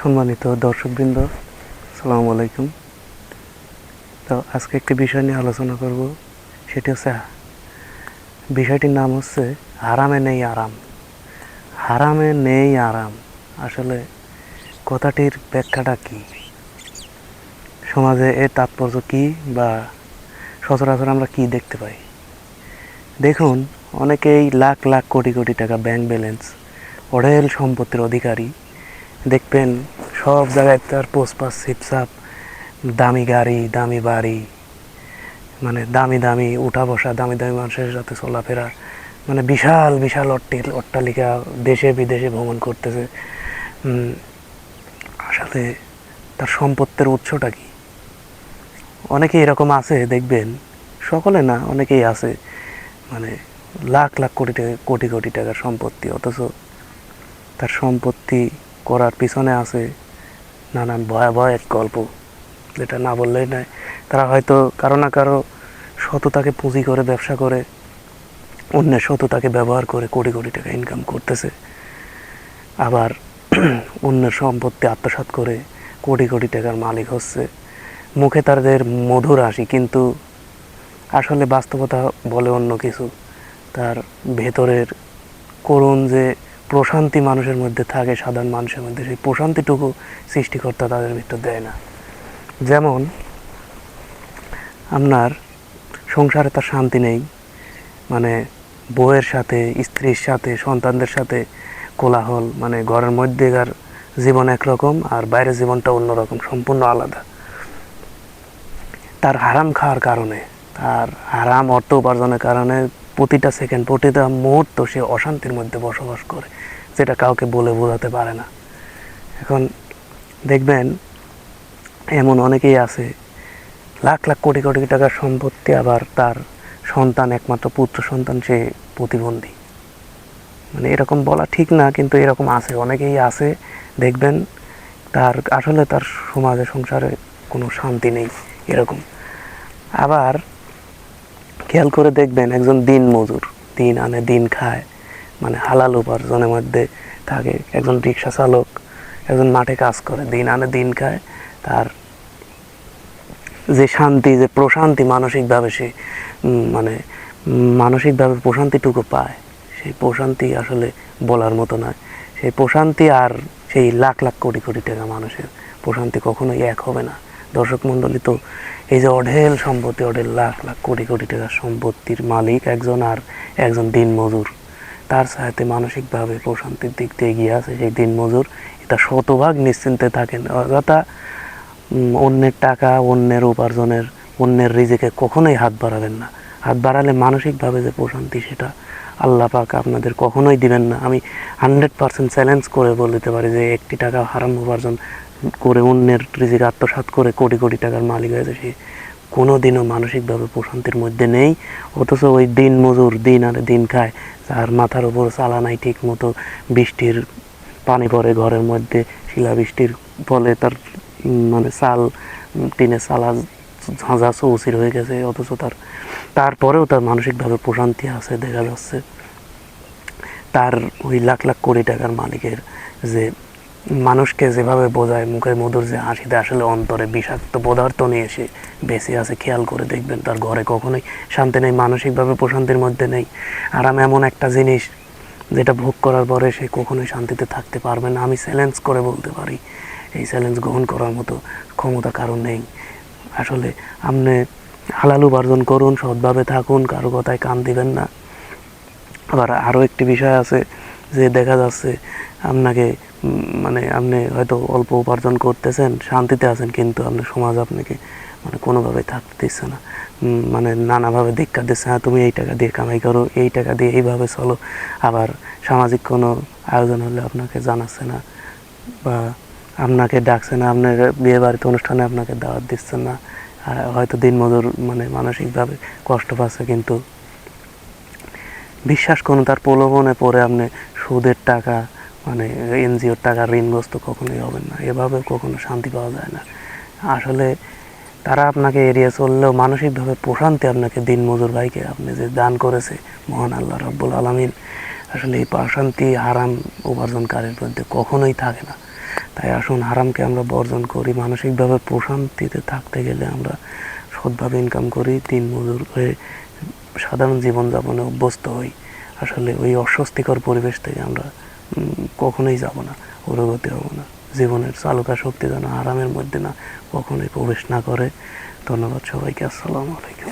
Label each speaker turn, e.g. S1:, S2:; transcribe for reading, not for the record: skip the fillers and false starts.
S1: সম্মানিত দর্শকবৃন্দ, আসসালামু আলাইকুম। তো আজকে একটি বিষয় নিয়ে আলোচনা করব, সেটি হচ্ছে বিষয়টির নাম হচ্ছে হারামে নেই আরাম। হারামে নেই আরাম, আসলে কথাটির ব্যাখ্যাটা কী, সমাজে এর তাৎপর্য কী, বা সচরাচর আমরা কী দেখতে পাই। দেখুন, অনেকেই লাখ লাখ কোটি কোটি টাকা ব্যাংক ব্যালেন্স, অঢেল সম্পত্তির অধিকারী দেখবেন, সব জায়গায় তার পোস্টপাস সিপসাপ, দামি গাড়ি, দামি বাড়ি, মানে দামি দামি উঠা বসা, দামি দামি মানুষের সাথে চলাফেরা, মানে বিশাল বিশাল অট্টালিকা, দেশে বিদেশে ভ্রমণ করতেছে। আসলে তার সম্পত্তির উৎসটা কি? অনেকেই এরকম আছে দেখবেন, সকলে না, অনেকেই আছে মানে লাখ লাখ কোটি কোটি টাকার সম্পত্তি, অথচ তার সম্পত্তি করার পিছনে আছে নানান ভয়াবহ এক গল্প, যেটা না বললেই নয়। তারা হয়তো কারো না কারো সততাকে পুঁজি করে, ব্যবসা করে, অন্যের সততাকে ব্যবহার করে কোটি কোটি টাকা ইনকাম করতেছে, আবার অন্যের সম্পত্তি আত্মসাৎ করে কোটি কোটি টাকার মালিক হচ্ছে। মুখে তাদের মধুর হাসি, কিন্তু আসলে বাস্তবতা বলে অন্য কিছু। তার ভেতরের করুণ যে প্রশান্তি মানুষের মধ্যে থাকে, সাধারণ মানুষের মধ্যে, সেই প্রশান্তিটুকু সৃষ্টিকর্তা তাদের ভিতর দেয় না। যেমন আপনার সংসারে তার শান্তি নেই, মানে বউয়ের সাথে, স্ত্রীর সাথে, সন্তানদের সাথে কোলাহল, মানে ঘরের মধ্যেকার জীবন একরকম আর বাইরের জীবনটা অন্যরকম, সম্পূর্ণ আলাদা। তার হারাম খাওয়ার কারণে, তার হারাম অর্থ উপার্জনের কারণে প্রতিটা সেকেন্ড, প্রতিটা মুহূর্ত সে অশান্তির মধ্যে বসবাস করে, যেটা কাউকে বলে বোঝাতে পারে না। এখন দেখবেন এমন অনেকেই আছে, লাখ লাখ কোটি কোটি টাকার সম্পত্তি, আবার তার সন্তান, একমাত্র পুত্র সন্তান, সে প্রতিবন্ধী। মানে এরকম বলা ঠিক না, কিন্তু এরকম আছে, অনেকেই আছে দেখবেন, তার আসলে তার সমাজে, সংসারে কোনো শান্তি নেই এরকম। আবার খেয়াল করে দেখবেন, একজন দিন মজুর, দিন আনে দিন খায়, মানে হালাল উপার্জনের মধ্যে থাকে, একজন রিক্সা চালক, একজন মাঠে কাজ করে, দিন আনে দিন খায়, তার যে শান্তি, যে প্রশান্তি মানসিকভাবে সে মানে মানসিকভাবে প্রশান্তিটুকু পায়, সেই প্রশান্তি আসলে বলার মতো নয়। সেই প্রশান্তি আর সেই লাখ লাখ কোটি কোটি টাকা মানুষের প্রশান্তি কখনোই এক হবে না। দর্শক মণ্ডলী, তো এই যে অঢেল সম্পত্তি, অঢেল লাখ লাখ কোটি কোটি টাকার সম্পত্তির মালিক একজন, আর একজন দিন মজুর, তার সাথে মানসিকভাবে প্রশান্তির দিক দিয়ে এগিয়ে আছে সেই দিন মজুর। এটা শতভাগ নিশ্চিন্তে থাকেন, অযথা অন্যের টাকা, অন্যের উপার্জনের, অন্যের রিজিকে কখনোই হাত বাড়াবেন না। হাত বাড়ালে মানসিকভাবে যে প্রশান্তি, সেটা আল্লাহ পাক আপনাদের কখনোই দিবেন না। আমি 100% চ্যালেঞ্জ করে বলতে পারি যে একটি টাকা হারাম উপার্জন করে, অন্যের রিজিক আত্মসাৎ করে কোটি কোটি টাকার মালিক হয়েছে, সে কোনো দিনও মানসিকভাবে প্রশান্তির মধ্যে নেই। অথচ ওই দিন মজুর দিন আনে দিন খায়, তার মাথার উপর চালা নাই ঠিক মতো, বৃষ্টির পানি পড়ে ঘরের মধ্যে, শিলাবৃষ্টির ফলে তার মানে চাল, টিনের চালা ঝাঁঝা চৌচির হয়ে গেছে, অথচ তারপরেও তার মানসিকভাবে প্রশান্তি আছে দেখা যাচ্ছে। তার ওই লাখ লাখ কোটি টাকার মালিকের যে মানুষকে যেভাবে বোঝায়, মুখের মধুর যে হাসিতে, আসলে অন্তরে বিষাক্ত পদার্থ নিয়ে সে বেঁচে আছে। খেয়াল করে দেখবেন, তার ঘরে কখনোই শান্তি নেই, মানসিকভাবে প্রশান্তির মধ্যে নেই। আরাম এমন একটা জিনিস, যেটা ভোগ করার পরে সে কখনোই শান্তিতে থাকতে পারবে না। আমি চ্যালেঞ্জ করে বলতে পারি, এই চ্যালেঞ্জ গ্রহণ করার মতো ক্ষমতা কারণ নেই। আসলে আপনি হালাল উপার্জন করুন, সৎভাবে থাকুন, কারো কথায় কান দিবেন না। আবার আরও একটি বিষয় আছে, যে দেখা যাচ্ছে আপনাকে মানে আপনি হয়তো অল্প উপার্জন করতেছেন, শান্তিতে আছেন, কিন্তু আপনার সমাজ আপনাকে মানে কোনোভাবেই থাকতে দিচ্ছে না, মানে নানাভাবে ধিক্কার দিচ্ছে, হ্যাঁ তুমি এই টাকা দিয়ে কামাই করো, এই টাকা দিয়ে এইভাবে চলো। আবার সামাজিক কোনো আয়োজন হলে আপনাকে জানাচ্ছে না, বা আপনাকে ডাকছে না, আপনার বিয়ে বাড়িতে অনুষ্ঠানে আপনাকে দাওয়াত দিচ্ছে না। হয়তো দিনমজুর মানে মানসিকভাবে কষ্ট পাচ্ছে, কিন্তু বিশ্বাস করুন, তার প্রলোভনে পড়ে আপনি সুদের টাকা, মানে এনজিওর টাকা ঋণগ্রস্ত কখনোই হবেন না। এভাবে কখনো শান্তি পাওয়া যায় না। আসলে তারা আপনাকে এড়িয়ে চললেও মানসিকভাবে প্রশান্তি আপনাকে দিনমজুর ভাইকে আপনি যে দান করেছে মহান আল্লাহ রাব্বুল আলামিন, আসলে এই প্রশান্তি হারাম উপার্জনকারীর মধ্যে কখনোই থাকে না। তাই আসুন হারামকে আমরা বর্জন করি। মানসিকভাবে প্রশান্তিতে থাকতে গেলে আমরা সৎভাবে ইনকাম করি, দিনমজুর হয়ে সাধারণ জীবনযাপনে অভ্যস্ত হই। আসলে ওই অস্বস্তিকর পরিবেশ থেকে আমরা কখনোই যাব না, অগ্রগতি হব না। জীবনের চালুকা শক্তি যেন আরামের মধ্যে না কখনোই প্রবেশ না করে। ধন্যবাদ সবাইকে। আসসালামু আলাইকুম।